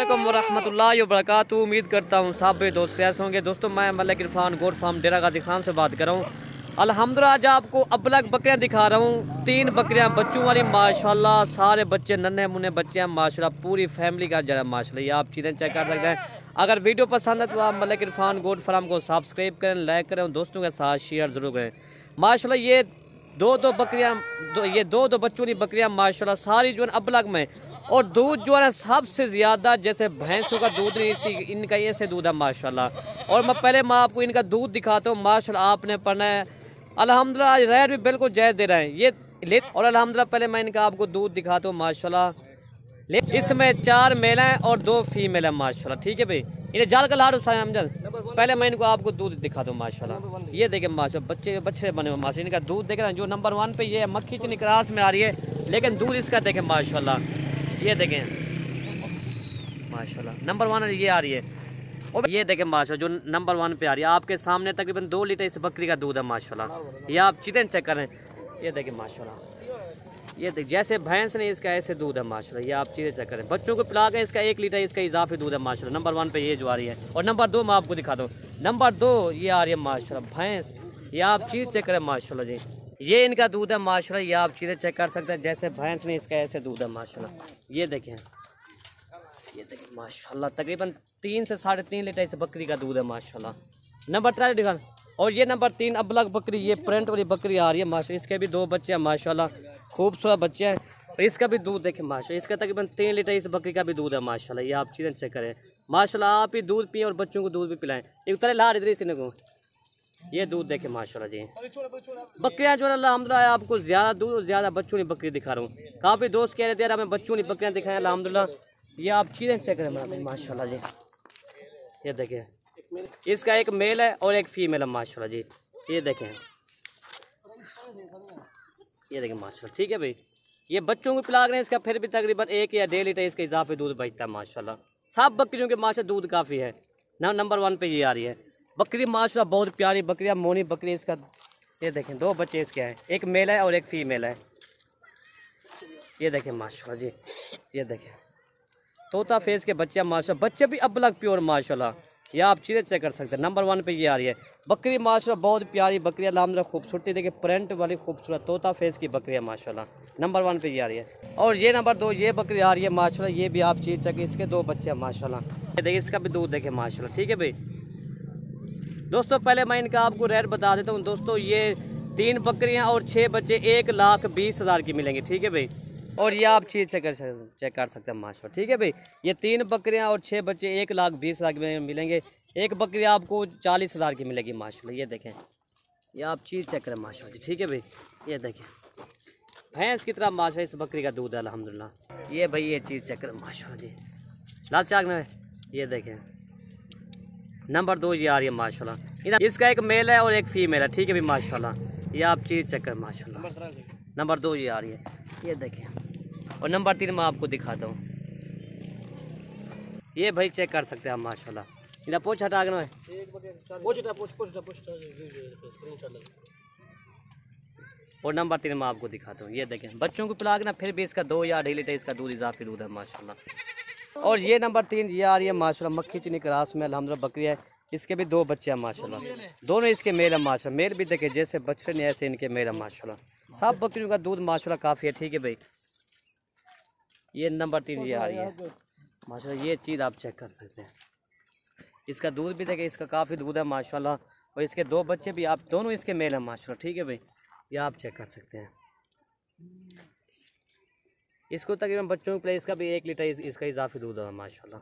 अस्सलामुअलैकुम वरहमतुल्लाहि वबरकातुहू। उम्मीद करता हूँ सब दोस्त कैसे होंगे। दोस्तों मैं मलिक इरफान गोट फार्म डेरा गाजी खान से बात कर रहा हूँ। अल्हम्दुलिल्लाह आज आपको अबलग बकरियाँ दिखा रहा हूँ। 3 बकरियाँ बच्चों वाली माशाल्लाह, सारे बच्चे नन्हे मुन्ने बच्चे हैं माशाल्लाह, पूरी फैमिली का जरा माशाल्लाह। ये आप चीज़ें चेक कर सकते हैं। अगर वीडियो पसंद है तो आप मलिक इरफान गोट फार्म को सब्सक्राइब करें, लाइक करें और दोस्तों के साथ शेयर ज़रूर करें। माशाल्लाह ये दो बकरियाँ दो बच्चों की बकरियाँ माशाल्लाह सारी जो है अबलग में, और दूध जो है सबसे ज़्यादा, जैसे भैंसों का दूध नहीं इनका ये से दूध है माशाल्लाह। और मैं आपको इनका दूध दिखाता हूँ माशाल्लाह। आपने पढ़ना है अल्हम्दुलिल्लाह, रेट भी बिल्कुल जायज़ दे रहे हैं ये ले। और अल्हम्दुलिल्लाह पहले मैं इनका आपको दूध दिखाता हूँ माशाल्लाह। इसमें 4 मेल हैं और 2 फीमेल हैं माशाल्लाह। ठीक है भाई, इन्हें जाल का लाड़ अमजद। पहले मैं इनको आपको दूध दिखा दूँ माशाल्लाह। ये देखें माशाल्लाह बच्चे बने हुए माशाल्लाह। इनका दूध देखें ना, जो नंबर 1 पे ये है, मक्खी चनी क्रास में आ रही है, लेकिन दूध इसका देखें माशाल्लाह। ये देखें माशाल्लाह नंबर 1 ये आ रही है। और ये देखें माशाल्लाह जो नंबर 1 पे आ रही है, आपके सामने तकरीबन 2 लीटर इस बकरी का दूध है माशाल्लाह। ये आप चीज़ें चेक करें। ये देखें माशाल्लाह, ये देख जैसे भैंस ने इसका ऐसे दूध है माशाल्लाह। ये आप चीज़ें चेक करें। बच्चों को पिला के इसका 1 लीटर इसका इजाफी दूध है माशाल्लाह। नंबर 1 पे ये जो आ रही है। और नंबर 2 मैं आपको दिखा दूँ। नंबर 2 ये आ रही है माशाल्लाह भैंस। ये आप चीज़ चेक करें माशाल्लाह जी। ये इनका दूध है माशाल्लाह। ये आप चीज़ें चेक कर सकते हैं, जैसे भैंस ने इसका ऐसे दूध है माशाल्लाह। ये देखें माशाल्लाह तकरीबन 3 से 3.5 लीटर इस बकरी का दूध है माशाल्लाह। नंबर 3 दिखा। और ये नंबर 3 अबलग बकरी, ये प्रिंट वाली बकरी आ रही है माशाल्लाह। इसके भी 2 बच्चे हैं माशाल्लाह, खूबसूरत बच्चे हैं। और इसका भी दूध देखें माशाल्लाह। इसका तकरीबन 3 लीटर इस बकरी का भी दूध है माशाल्लाह। ये आप चीज़ें चेक करें माशाल्लाह। आप ही दूध पिए और बच्चों को दूध भी पिलाएं। एक तरह ला इधर इसी को ये दूध देखें माशाल्लाह जी। बकरियाँ जो अल्हम्दुलिल्लाह आपको ज़्यादा दूध और ज़्यादा बच्चों की बकरी दिखा रहा हूँ। काफ़ी दोस्त कह रहे थे यार हमें बच्चों की बकरियाँ दिखाएं अल्हम्दुलिल्लाह। ये आप चीज़ें चेक करें माशाल्लाह जी। ये देखें इसका 1 मेल है और 1 फीमेल है माशाल्लाह जी। ये देखें माशाल्लाह। ठीक है भाई, ये बच्चों को पिला रहे हैं इसका फिर भी तकरीबन 1 या 1.5 लीटर इसका इजाफे दूध बचता है माशाल्लाह। सब बकरियों के माशाल्लाह दूध काफ़ी है ना। नंबर 1 पे ये आ रही है बकरी माशाल्लाह, बहुत प्यारी बकरियाँ, मोनी बकरी इसका। ये देखें 2 बच्चे इसके हैं, 1 मेल है और 1 फीमेल है। ये देखें माशाल्लाह जी। ये देखें तोता फेस के बच्चे माशाल्लाह, बच्चे भी अबलग प्योर माशाल्लाह। ये आप चीज़ें चेक कर सकते हैं। नंबर 1 पे ये आ रही है बकरी माशाल्लाह, बहुत प्यारी बकरी अल्हम्दुलिल्लाह। खूबसूरती देखिए, प्रिंट वाली खूबसूरत तोता फेस की बकरी है माशाल्लाह। नंबर 1 पे ये आ रही है। और ये नंबर 2 ये बकरी आ रही है माशाल्लाह। ये भी आप चीज़ चेक, इसके 2 बच्चे हैं माशाल्लाह। ये देखिए इसका भी दूध देखें माशाल्लाह। ठीक है भाई दोस्तों, पहले मैं इनका आपको रेट बता देता हूँ दोस्तों। ये 3 बकरियाँ और 6 बच्चे 1,20,000 की मिलेंगी। ठीक है भाई, और ये आप चीज़ चेक कर सकते हैं माशाल्लाह। ठीक है भाई, ये 3 बकरियां और 6 बच्चे 1,20,000 के मिलेंगे। 1 बकरी आपको 40,000 की मिलेगी माशाल्लाह। ये देखें, ये आप चीज़ चेक करें माशाल्लाह जी। ठीक है भाई, ये देखें भैंस की तरह माशाल्लाह इस बकरी का दूध है अल्हम्दुलिल्लाह। ये भाई ये चीज़ चेक करें माशाल्लाह जी। लाल चाक में ये देखें नंबर 2 ये आ रही है माशाल्लाह। इसका 1 मेल है और 1 फीमेल है। ठीक है भाई माशाल्लाह। ये आप चीज़ चेक करें माशाल्लाह। नंबर 2 ये आ रही है। ये देखें, और नंबर 3 मैं आपको दिखाता हूँ। ये भाई चेक कर सकते हैं आप माशाल्लाह। इधर पोछ हटा के और नंबर 3 मैं आपको दिखाता हूँ। ये देखें बच्चों को पिला के ना फिर भी इसका 2 या 1.5 लीटर इसका दूध इजाफी दूध है माशाल्लाह। और ये नंबर 3 ये आ रही है माशाल्लाह, मक्खी चनी क्रास में अल्हम्दुलिल्लाह बकरी है। इसके भी 2 बच्चे हैं माशाल्लाह, दोनों इसके मेल है माशाल्लाह। मेल भी देखे जैसे बच्चे नहीं ऐसे इनके मेल है माशाल्लाह। सब बकरियों का दूध माशाल्लाह काफ़ी है। ठीक है भाई, ये नंबर 3 ये आ रही है माशाल्लाह। ये चीज़ आप चेक कर सकते हैं। इसका दूध भी देखें, इसका काफ़ी दूध है माशाल्लाह। और इसके 2 बच्चे भी आप दोनों इसके मेल हैं माशाल्लाह। ठीक है भाई, ये आप चेक कर सकते हैं। इसको तकरीबन बच्चों के लिए इसका भी 1 लीटर इसका इजाफी दूध है माशाल्लाह।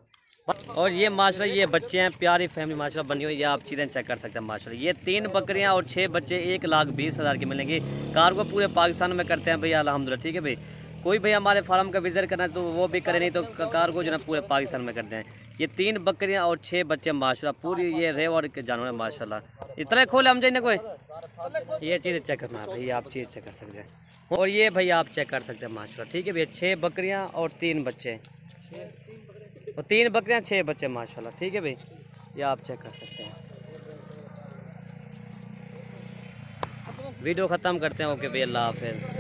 और ये माशाल्लाह ये बच्चे हैं, प्यारी फैमिली माशाल्लाह बनी हुई। ये आप चीज़ें चेक कर सकते हैं माशाल्लाह। ये 3 बकरियां और 6 बच्चे 1,20,000 की मिलेंगी। कार को पूरे पाकिस्तान में करते हैं भैया अल्हम्दुलिल्लाह। ठीक है भाई, कोई भाई हमारे फार्म का विजिट करना है तो वो भी करे, नहीं तो कार को जो है पूरे पाकिस्तान में करते हैं। ये 3 बकरियां और 6 बच्चे माशाल्लाह, पूरी ये रेवर के जानवर है माशाल्लाह। इतना खोले हम जाए कोई। ये चीज़ चेक करना है भाई, आप चीज़ चेक कर सकते हैं। और ये भाई आप चेक कर सकते हैं माशाल्लाह। ठीक है भैया, 6 बकरियाँ और 3 बच्चे, और 3 बकरियाँ 6 बच्चे माशाल्लाह। ठीक है भाई, ये आप चेक कर सकते हैं। वीडियो ख़त्म करते हैं। ओके भैया, अल्लाह हाफ़िज़।